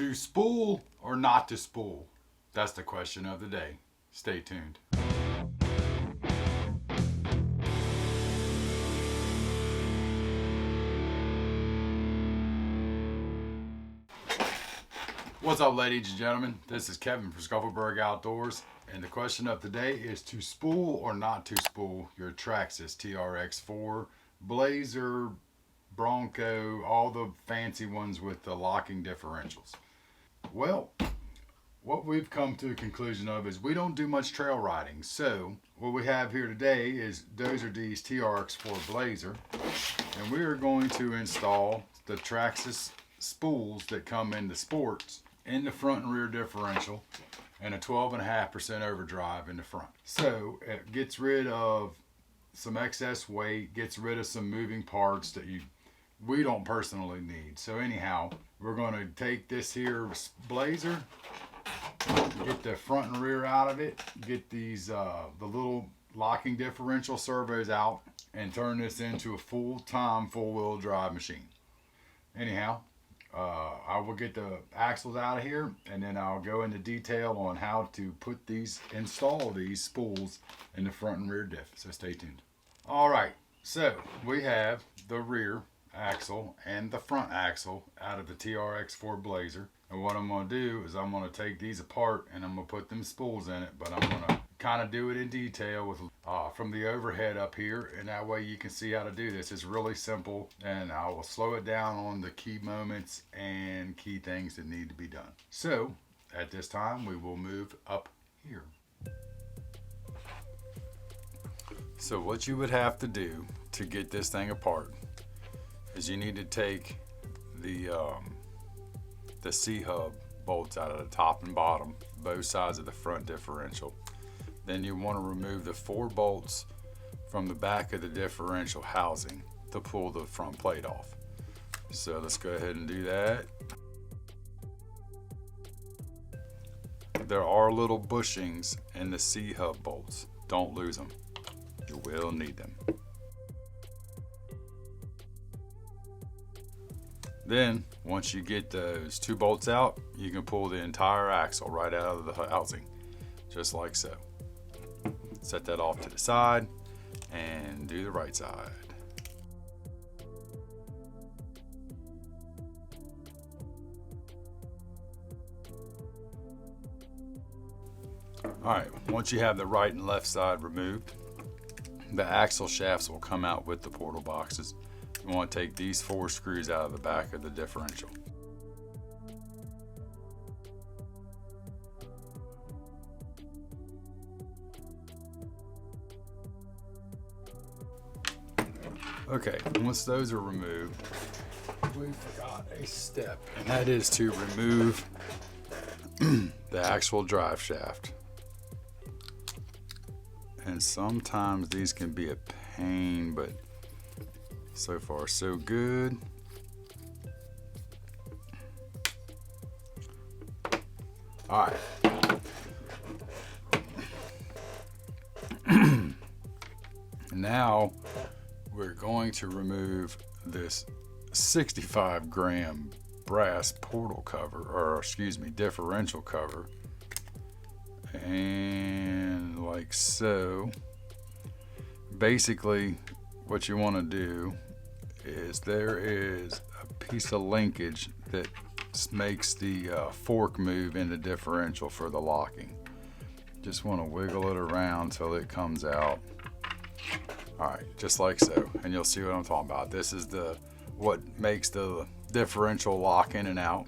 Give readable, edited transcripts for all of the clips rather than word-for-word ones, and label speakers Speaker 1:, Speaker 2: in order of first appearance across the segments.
Speaker 1: To spool or not to spool? That's the question of the day. Stay tuned. What's up, ladies and gentlemen? This is Kevin from Scuffleberg Outdoors, and the question of the day is to spool or not to spool your Traxxas TRX4 Blazer, Bronco, all the fancy ones with the locking differentials. Well, what we've come to a conclusion of is we don't do much trail riding. So what we have here today is Dozer D's TRX4 Blazer, and we are going to install the Traxxas spools that come in the sports in the front and rear differential and a 12.5% overdrive in the front. So it gets rid of some excess weight, gets rid of some moving parts that we don't personally need. So anyhow, we're going to take this here Blazer, get the front and rear out of it, get these the little locking differential servos out, and turn this into a full-time four-wheel drive machine. Anyhow, I will get the axles out of here, and then I'll go into detail on how to install these spools in the front and rear diff. So stay tuned. All right, so we have the rear axle and the front axle out of the TRX4 Blazer, and what I'm going to do is I'm going to take these apart and I'm going to put them spools in it, but I'm going to kind of do it in detail with from the overhead up here, and that way you can see how to do this. It's really simple, and I will slow it down on the key moments and key things that need to be done. So at this time we will move up here. So what you would have to do to get this thing apart is you need to take the C-hub bolts out of the top and bottom, both sides of the front differential. Then you want to remove the 4 bolts from the back of the differential housing to pull the front plate off. So let's go ahead and do that. There are little bushings in the C-hub bolts. Don't lose them. You will need them. Then, once you get those 2 bolts out, you can pull the entire axle right out of the housing, just like so. Set that off to the side and do the right side. All right, once you have the right and left side removed, the axle shafts will come out with the portal boxes. You want to take these 4 screws out of the back of the differential. Okay, once those are removed, we forgot a step, and that is to remove the actual drive shaft. And sometimes these can be a pain, but so far so good. All right. Now we're going to remove this 65-gram brass portal cover, or excuse me, differential cover, and like so. Basically what you want to do is there is a piece of linkage that makes the fork move in the differential for the locking. Just want to wiggle it around till it comes out. All right, just like so, and you'll see what I'm talking about. This is what makes the differential lock in and out,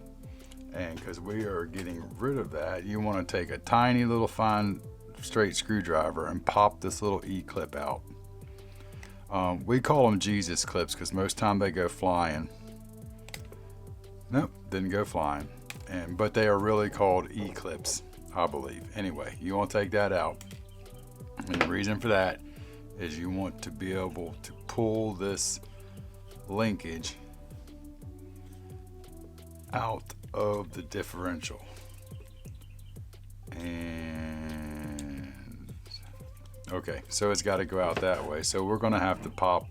Speaker 1: and because we are getting rid of that, you want to take a tiny little fine straight screwdriver and pop this little E-clip out. We call them Jesus clips because most time they go flying. Nope, didn't go flying. But they are really called E-clips, I believe. Anyway, you want to take that out. And the reason for that is you want to be able to pull this linkage out of the differential. And okay, so it's got to go out that way. So we're going to have to pop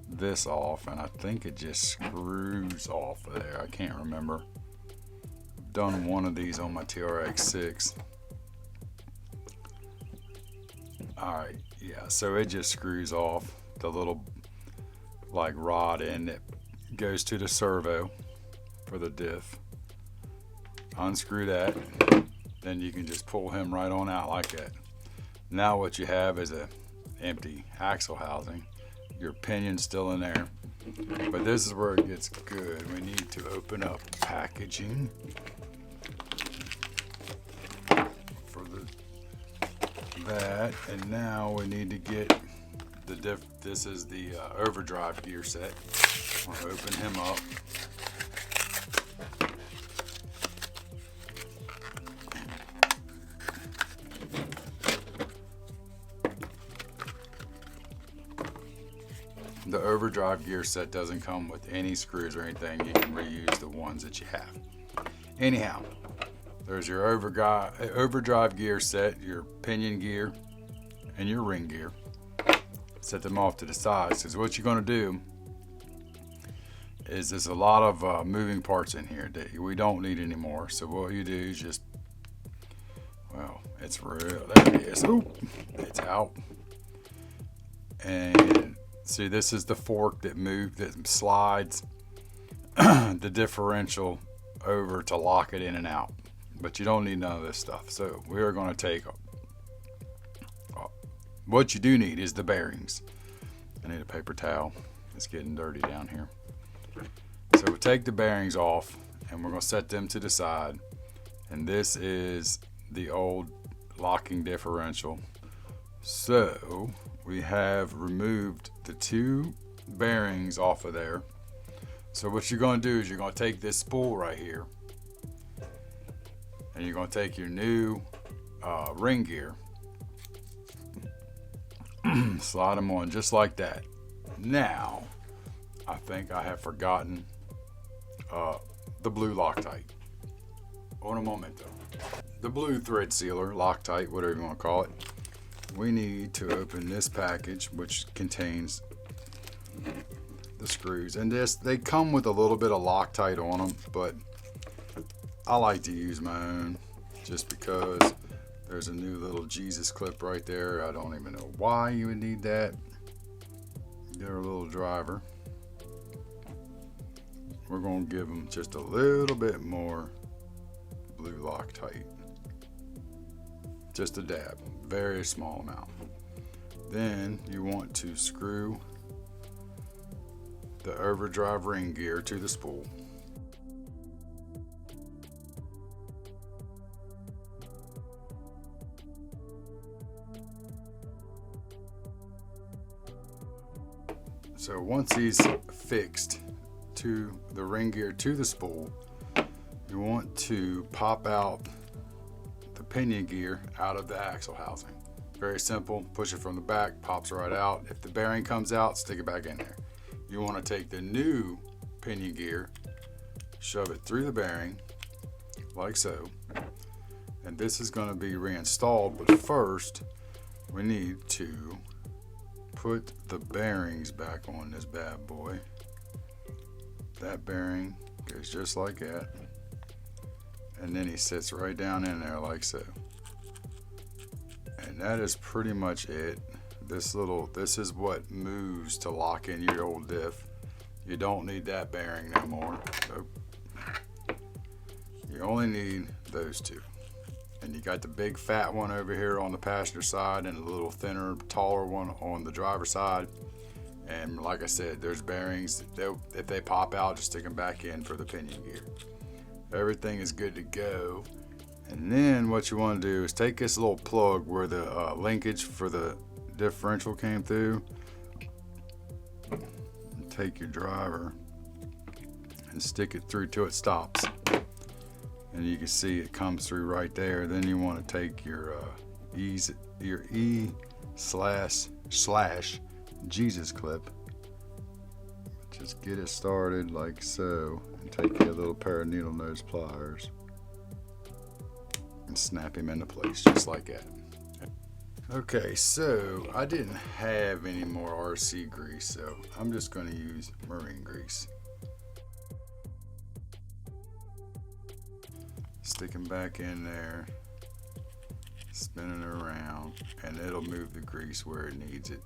Speaker 1: this off, and I think it just screws off of there. I can't remember. done one of these on my TRX6. Alright, yeah, so it just screws off the little like rod end that goes to the servo for the diff. Unscrew that, then you can just pull him right on out like that. Now what you have is a empty axle housing. Your pinion's still in there, but this is where it gets good. We need to open up packaging for that, and now we need to get the this is the overdrive gear set. I'll open him up. The overdrive gear set doesn't come with any screws or anything. You can reuse the ones that you have. Anyhow, there's your overdrive gear set, your pinion gear, and your ring gear. Set them off to the sides, because what you're going to do is there's a lot of moving parts in here that we don't need anymore. So what you do is just, well, it's real. There it is. Oop, it's out. And see, this is the fork that slides the differential over to lock it in and out. But you don't need none of this stuff. So we are going to take, what you do need is the bearings. I need a paper towel. It's getting dirty down here. So we take the bearings off and we're going to set them to the side. And this is the old locking differential. So we have removed the two bearings off of there. So what you're going to do is you're going to take this spool right here and you're going to take your new ring gear, slide them on just like that. Now I think I have forgotten the blue Loctite. Un momento. The blue thread sealer, Loctite, whatever you want to call it. We need to open this package, which contains the screws, and they come with a little bit of Loctite on them, but I like to use my own just because there's a new little Jesus clip right there. I don't even know why you would need that. They're a little driver. We're going to give them just a little bit more blue Loctite, just a dab, very small amount. Then you want to screw the overdrive ring gear to the spool. So once he's fixed to the ring gear to the spool, you want to pop out the pinion gear out of the axle housing. Very simple. Push it from the back, pops right out. If the bearing comes out, stick it back in there. You want to take the new pinion gear, shove it through the bearing like so, and this is going to be reinstalled, but first we need to put the bearings back on this bad boy. That bearing goes just like that, and then he sits right down in there like so. And that is pretty much it. This is what moves to lock in your old diff. You don't need that bearing no more. Nope. You only need those two. And you got the big fat one over here on the passenger side and a little thinner, taller one on the driver's side. And like I said, there's bearings. If they pop out, just stick them back in for the pinion gear. Everything is good to go. And then what you want to do is take this little plug where the linkage for the differential came through. And take your driver and stick it through till it stops. And you can see it comes through right there. Then you want to take your E//Jesus clip. Just get it started like so, and take a little pair of needle nose pliers and snap him into place just like that. Okay, so I didn't have any more RC grease, so I'm just going to use marine grease. Stick them back in there, spin it around, and it'll move the grease where it needs it.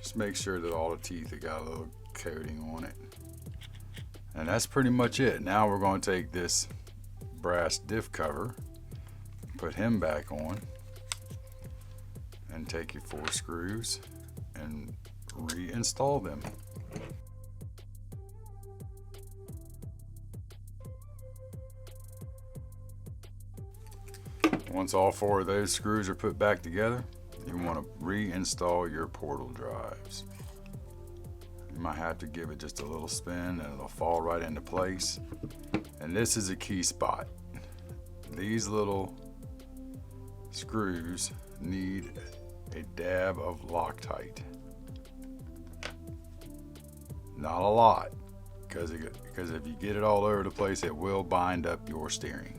Speaker 1: Just make sure that all the teeth have got a little coating on it. And that's pretty much it. Now we're going to take this brass diff cover, put him back on, and take your 4 screws and reinstall them. Once all 4 of those screws are put back together, you want to reinstall your portal drives. You might have to give it just a little spin and it'll fall right into place. And this is a key spot. These little screws need a dab of Loctite. Not a lot, because if you get it all over the place, it will bind up your steering.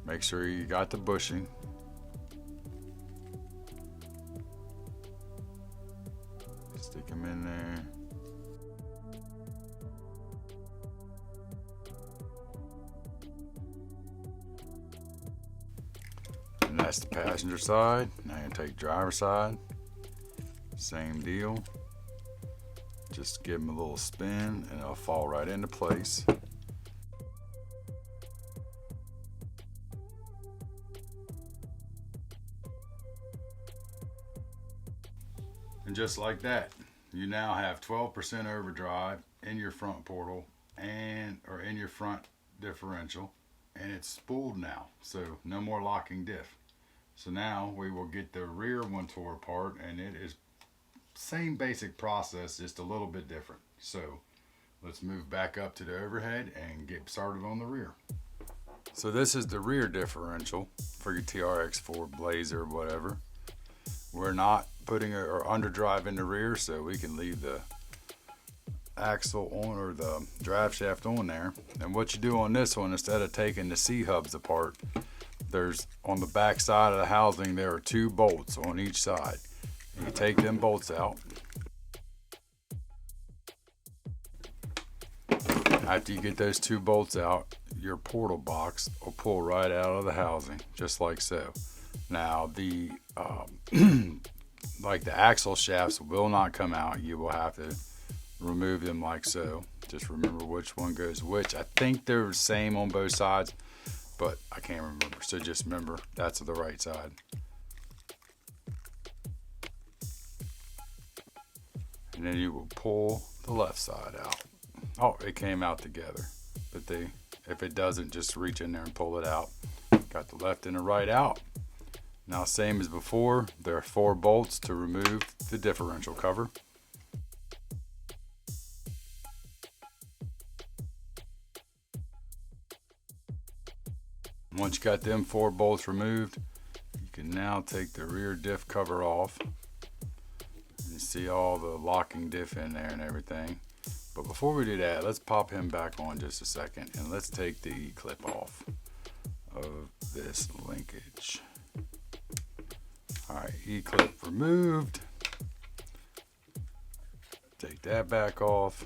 Speaker 1: Make sure you got the bushing. Stick them in there. And that's the passenger side. Now you take driver side. Same deal. Just give them a little spin and it'll fall right into place. And just like that, you now have 12% overdrive in your front portal or in your front differential, and it's spooled now, so no more locking diff. So now we will get the rear one tore apart, and it is same basic process, just a little bit different. So let's move back up to the overhead and get started on the rear. So this is the rear differential for your TRX4 Blazer or whatever. We're not putting our underdrive in the rear, so we can leave the axle on or the drive shaft on there. And what you do on this one, instead of taking the C-hubs apart, there's on the back side of the housing there are 2 bolts on each side. You take them bolts out. After you get those 2 bolts out, your portal box will pull right out of the housing, just like so. Now the like the axle shafts will not come out. You will have to remove them like so. Just remember which one goes which. I think they're the same on both sides, but I can't remember. So just remember that's the right side. And then you will pull the left side out. Oh, it came out together. But if it doesn't, just reach in there and pull it out. Got the left and the right out. Now, same as before, there are 4 bolts to remove the differential cover. Once you got them 4 bolts removed, you can now take the rear diff cover off. You see all the locking diff in there and everything. But before we do that, let's pop him back on just a second and let's take the E-clip off of this linkage. Alright, E-clip removed. Take that back off.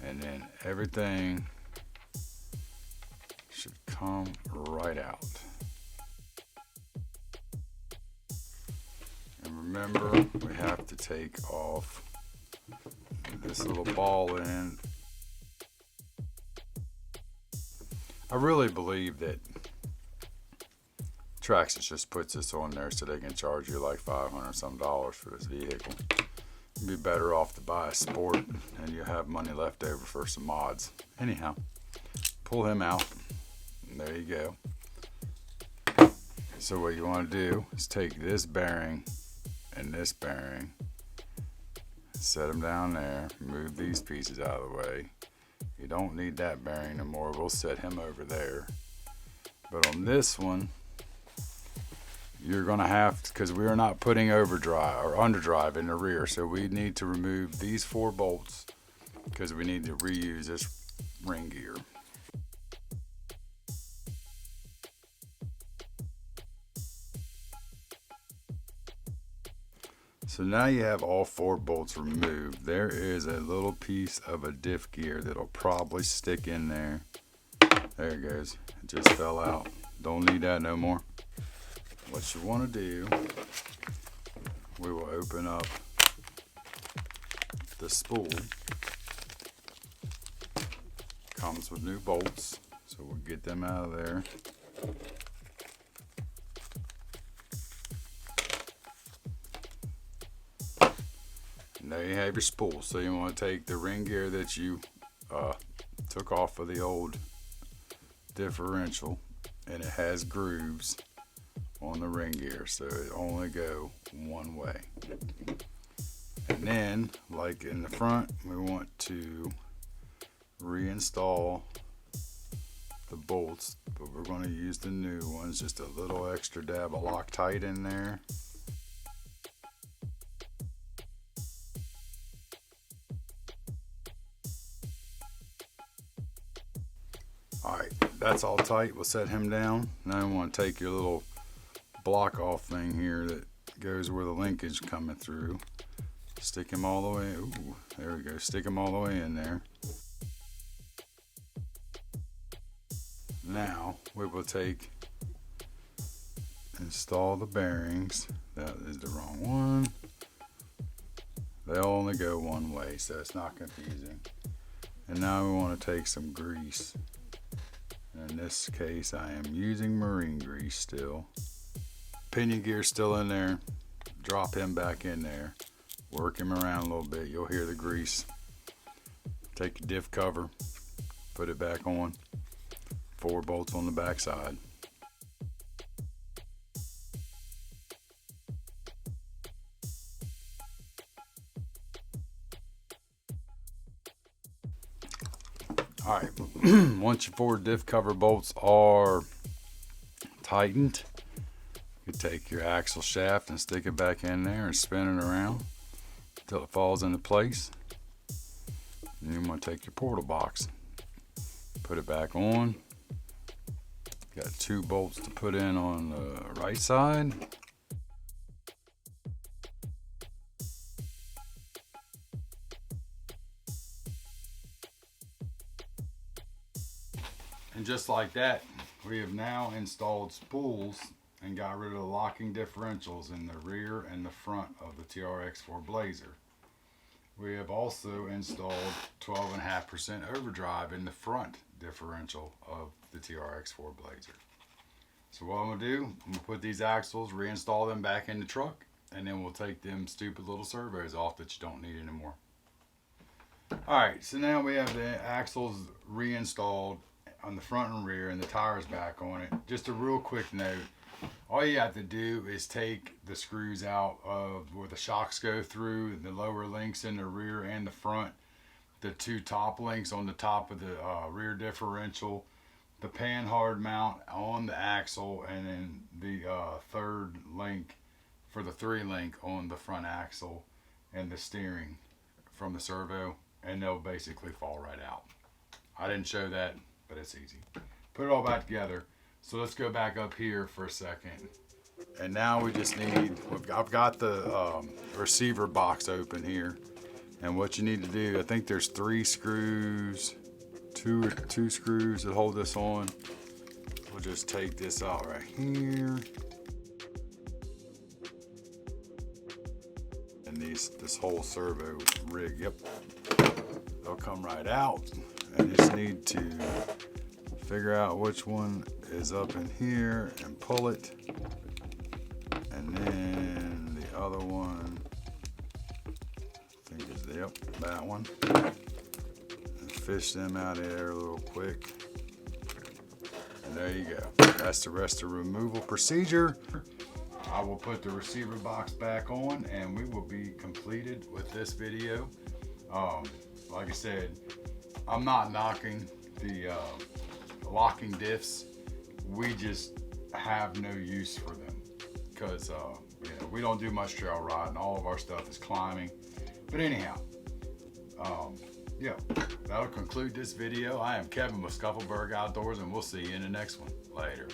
Speaker 1: And then everything should come right out. And remember, we have to take off this little ball end. I really believe that Traxxas just puts this on there so they can charge you like $500 some for this vehicle. You'd be better off to buy a Sport and you have money left over for some mods. Anyhow, pull him out. And there you go. So what you want to do is take this bearing and this bearing, set them down there, move these pieces out of the way. You don't need that bearing no more. We'll set him over there. But on this one, you're going to have to, because we are not putting overdrive or underdrive in the rear, so we need to remove these 4 bolts because we need to reuse this ring gear. So now you have all 4 bolts removed. There is a little piece of a diff gear that'll probably stick in there. There it goes. It just fell out. Don't need that no more. What you want to do, we will open up the spool. Comes with new bolts, so we'll get them out of there. And there you have your spool. So you want to take the ring gear that you took off of the old differential, and it has grooves on the ring gear, so it only go one way. And then, like in the front, we want to reinstall the bolts, but we're going to use the new ones, just a little extra dab of Loctite in there. Alright, that's all tight. We'll set him down. Now we want to take your little block off thing here that goes where the linkage coming through. Stick him all the way. Ooh, there we go. Stick him all the way in there. Now we will install the bearings. That is the wrong one. They only go one way, so it's not confusing. And now we want to take some grease. In this case, I am using marine grease still. Pinion gear still in there. Drop him back in there. Work him around a little bit. You'll hear the grease. Take your diff cover. Put it back on. 4 bolts on the back side. Alright, once your 4 diff cover bolts are tightened, you take your axle shaft and stick it back in there and spin it around until it falls into place. And you want to take your portal box, put it back on. Got 2 bolts to put in on the right side. And just like that, we have now installed spools and got rid of the locking differentials in the rear and the front of the TRX4 Blazer. We have also installed 12.5% overdrive in the front differential of the TRX4 Blazer. So what I'm going to do, I'm going to put these axles, reinstall them back in the truck, and then we'll take them stupid little servos off that you don't need anymore. Alright, so now we have the axles reinstalled on the front and rear and the tires back on it. Just a real quick note, all you have to do is take the screws out of where the shocks go through, the lower links in the rear and the front, the 2 top links on the top of the rear differential, the panhard mount on the axle, and then the 3rd link for the 3-link on the front axle and the steering from the servo, and they'll basically fall right out. I didn't show that, but it's easy. Put it all back together. So let's go back up here for a second. And now we just need, I've got the receiver box open here. And what you need to do, I think there's 3 screws, two screws that hold this on. We'll just take this out right here. And this whole servo rig, yep, they'll come right out. I just need to figure out which one is up in here and pull it, and then the other one, I think is, yep, that one, and fish them out of there real quick, and there you go. That's the rest of the removal procedure. I will put the receiver box back on and we will be completed with this video. Like I said, I'm not knocking the locking diffs. We just have no use for them because you know, we don't do much trail riding. All of our stuff is climbing. But anyhow, yeah, that'll conclude this video. I am Kevin with Scuffleberg Outdoors, and we'll see you in the next one. Later.